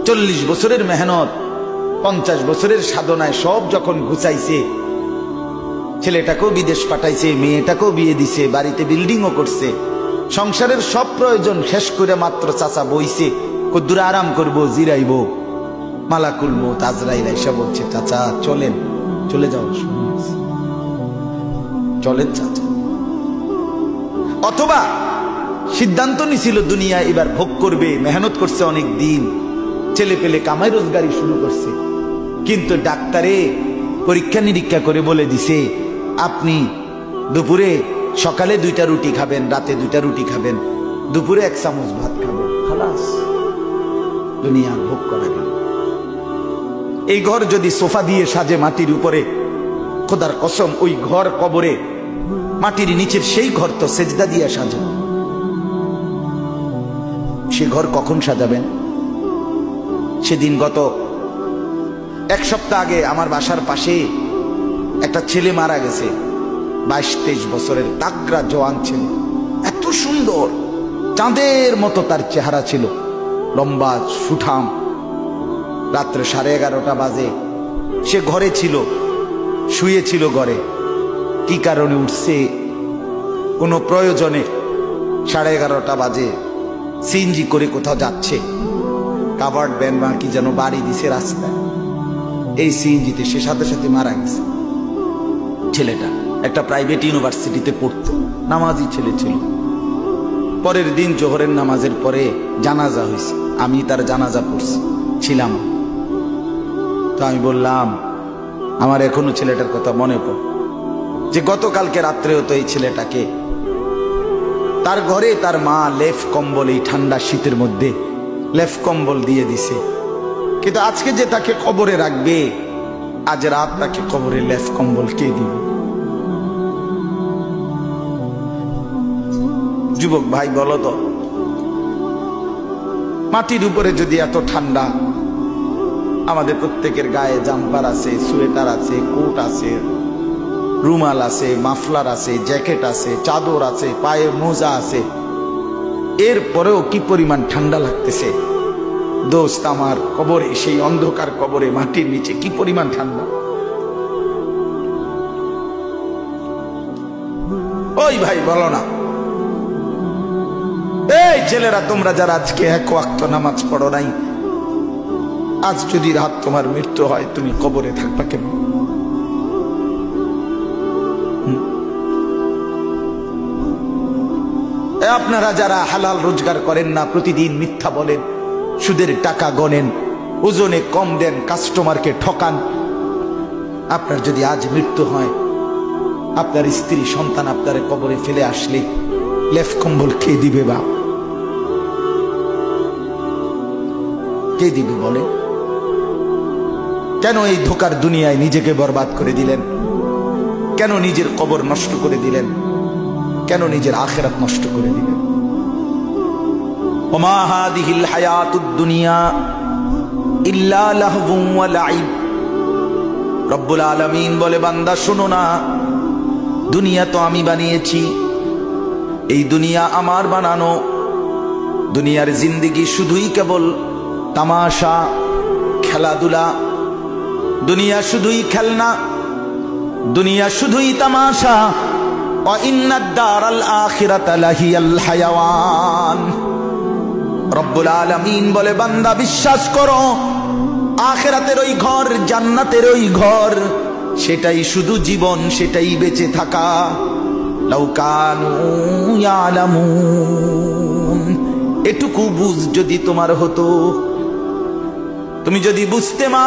40 বছরের মেহনত, 50 বছরের সাধনায় সব যখন ঘুচাইছে, ছেলেটাকেও বিদেশ পাঠাইছে, মেয়েটাকেও বিয়ে দিছে, বাড়িতে বিল্ডিংও করছে, সংসারের সব প্রয়োজন শেষ করে মাত্র চাচা বইছে, কদ্দুর আরাম করব, জিরাইব, মালাকুল মউত আজরাইল এসে বলছে, চাচা চলেন, চলে যাও, চলেন চাচা। অথবা সিদ্ধান্ত নিছিল দুনিয়া এবার ভোগ করবে, মেহনত করছে অনেক দিন, ছেলে পেলে কামাই রোজগারি শুরু করছে, কিন্তু ডাক্তারে পরীক্ষা নিরীক্ষা করে বলে দিছে, আপনি দুপুরে সকালে 2টা রুটি খাবেন, রাতে 2টা রুটি খাবেন, দুপুরে 1 চামচ ভাত খাবেন, খালাস, দুনিয়া ভোগ করা গেল। এই ঘর যদি সোফা দিয়ে সাজে মাটির উপরে, খোদার কসম ওই ঘর কবরে মাটির নিচের সেই ঘর তো সেজদা দিয়ে সাজে। সে ঘর কখন সাজাবেন? সেদিন গত 1 সপ্তাহ আগে আমার বাসার পাশে একটা ছেলে মারা গেছে, 22-23 বছরের তাগড়া জওয়ান ছেলে, এত সুন্দর, চাঁদের মতো তার চেহারা ছিল, লম্বা সুঠাম। রাত্রে 11:30 বাজে, সে ঘরে ছিল, শুয়েছিল ঘরে, কি কারণে উঠছে? কোনো প্রয়োজনে 11:30 বাজে সিএনজি করে কোথাও যাচ্ছে, কাভার্ড ভ্যান বা কি যেন বাড়ি দিছে রাস্তায়, এই সিএনজিতে সে সাথে সাথে মারা গেছে। ছেলেটা একটা প্রাইভেট ইউনিভার্সিটিতে পড়তো, নামাজি ছেলে ছিল। পরের দিন জোহরের নামাজের পরে জানাজা হয়েছে, আমি তার জানাজা পড়ছি, ছিলাম। তো আমি বললাম, আমার এখনো ছেলেটার কথা মনে পড়ে, যে গতকালকে রাত্রেও তো এই ছেলেটাকে তার ঘরে তার মা লেফ কম্বল, এই ঠান্ডা শীতের মধ্যে লেফ কম্বল দিয়ে দিছে, কিন্তু আজকে যে তাকে কবরে রাখবে, আজ রাত তাকে কবরে লেফ কম্বল কে দিবে? যুবক ভাই বলো তো, মাটির উপরে যদি এত ঠান্ডা, আমাদের প্রত্যেকের গায়ে জাম্পার আছে, সোয়েটার আছে, কোট আছে, রুমাল আছে, মাফলার আছে, জ্যাকেট আছে, চাদর আছে, পায়ে মোজা আছে, এরপরেও কি পরিমাণ ঠান্ডা লাগতেছে। দোস্ত আমার, কবরে, সেই অন্ধকার কবরে মাটির নিচে কি পরিমাণ ঠান্ডা। ওই ভাই বলো না, এই ছেলেরা, তোমরা যারা আজকে 1 ওয়াক্ত নামাজ পড়ো নাই, আজ যদি রাত তোমার মৃত্যু হয়, তুমি কবরে থাকবা কেন? আপনারা যারা হালাল রোজগার করেন না, প্রতিদিন মিথ্যা বলেন, সুদের টাকা গনেন, ওজনে কম দেন, কাস্টমারকে ঠকান, আপনার যদি আজ মৃত্যু হয়, আপনার স্ত্রী সন্তান আপনার কবরে ফেলে আসলে লেফ কম্বল কে দিবে? বাপ কে দিবে বলে? কেন এই ধোকার দুনিয়ায় নিজেকে বরবাদ করে দিলেন? কেন নিজের কবর নষ্ট করে দিলেন? কেন নিজের আখিরাত নষ্ট করে দিলেন? ওমা হাদিহিল হায়াতুদ দুনিয়া ইল্লা লাহবুন ওয়া লাইব। রব্বুল আলামিন বলে, বান্দা শোনো না, দুনিয়া তো আমি বানিয়েছি, এই দুনিয়া আমার বানানো, দুনিয়ার জিন্দেগি শুধুই কেবল তামাশা, খেলাধুলা, দুনিয়া শুধুই খেলনা, দুনিয়া শুধুই তামাশা। ওয়া ইন্নাদ দারাল আখিরাতা লাহিয়াল হায়াওয়ান। রব্বুল আলামিন বলে, বান্দা বিশ্বাস করো, আখিরাতের ওই ঘর, জান্নাতের ওই ঘর, সেটাই শুধু জীবন, সেটাই বেঁচে থাকা। লাউ কানু ইয়ালামুন, এটুকু বুঝ যদি তোমার হতো, তুমি যদি বুঝতে মা,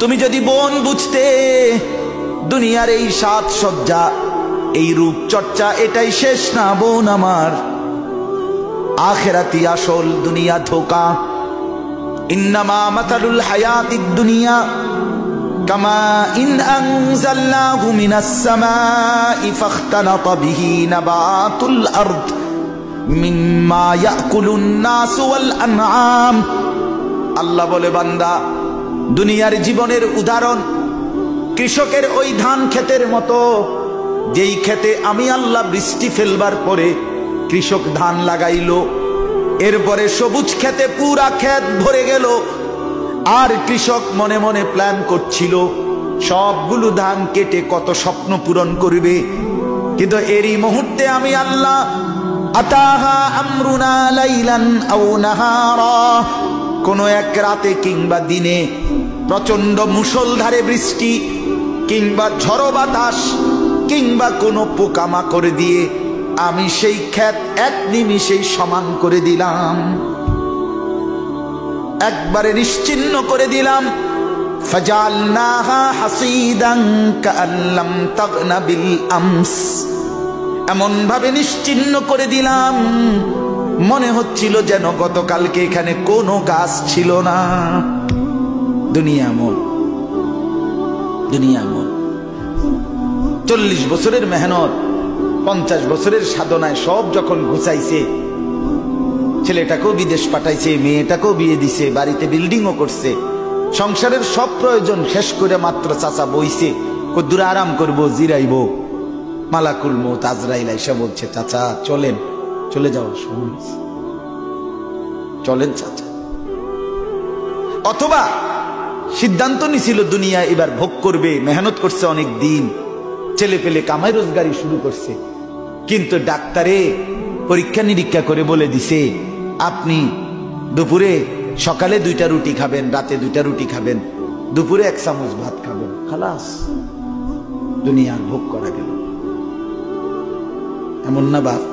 তুমি যদি বোন বুঝতে, দুনিয়ার এই সাজসজ্জা, এই রূপ চর্চা, এটাই শেষ না বোন আমার, আখিরাতি আসল, দুনিয়া ধোঁকা। ইন্নামা মাতালুল হায়াতিদ দুনিয়া কামা ইন আনজালনাহু মিনাস সামাই ফাখতালাতা বিহি নাবাতুল আরদ মিম্মা ইয়াকুলুন নাস ওয়াল আনআম। আল্লাহ বলে, বান্দা, দুনিয়ার জীবনের উদাহরণ কৃষকের ওই ধান ক্ষেতের মতো, যেই ক্ষেতে আমি আল্লাহ বৃষ্টি ফেলবার পরে কৃষক ধান লাগাইলো, এরপরে সবুজ ক্ষেতে পুরা ক্ষেত ভরে গেল, আর কৃষক মনে মনে প্ল্যান করছিল সবগুলো ধান কেটে কত স্বপ্ন পূরণ করবে। কিন্তু এরই মুহূর্তে আমি আল্লাহ আতাহা আমরুনা লাইলান আও নাহারা, কোন এক রাতে কিংবা দিনে প্রচন্ড মুষলধারে বৃষ্টি কিংবা ঝড়ো বাতাস কিংবা কোনো পোকামাকড় দিয়ে আমি সেই ক্ষেত এক নিমিষেই সমান করে দিলাম, একবারে নিশ্চিহ্ন করে দিলাম। ফাজালনাহা হাসিদান কাআল্লাম তাগনা বিল আমস, এমন ভাবে নিশ্চিহ্ন করে দিলাম মনে হচ্ছিল যেন গতকালকে এখানে কোনো গাছ ছিল না। দুনিয়া মন, দুনিয়া মন। 40 বছরের মেহনত, 50 বছরের সাধনায় সব যখন ঘুচাইছে, ছেলেটাকেও বিদেশ পাঠাইছে, মেয়েটাকেও বিয়ে দিছে, বাড়িতে বিল্ডিংও করছে, সংসারের সব প্রয়োজন শেষ করে মাত্র চাচা বইছে, কদ্দুর আরাম করবো, জিরাইব, মালাকুল মউত আজরাইল আইসা বলছে চাচা চলেন, চলে যাওয়ার সময় হয়েছে, চলেন চাচা। অথবা সিদ্ধান্ত নিছিল দুনিয়া এবার ভোগ করবে, মেহনত করছে অনেক দিন, ছেলে পেলে কামাই রোজগারি শুরু করছে, কিন্তু ডাক্তারে পরীক্ষা নিরীক্ষা করে বলে দিছে আপনি দুপুরে সকালে 2টা রুটি খাবেন, রাতে 2টা রুটি খাবেন, দুপুরে 1 চামচ ভাত খাবেন, খালাস, দুনিয়ার ভোগ করা গেল। এমন না বাপ?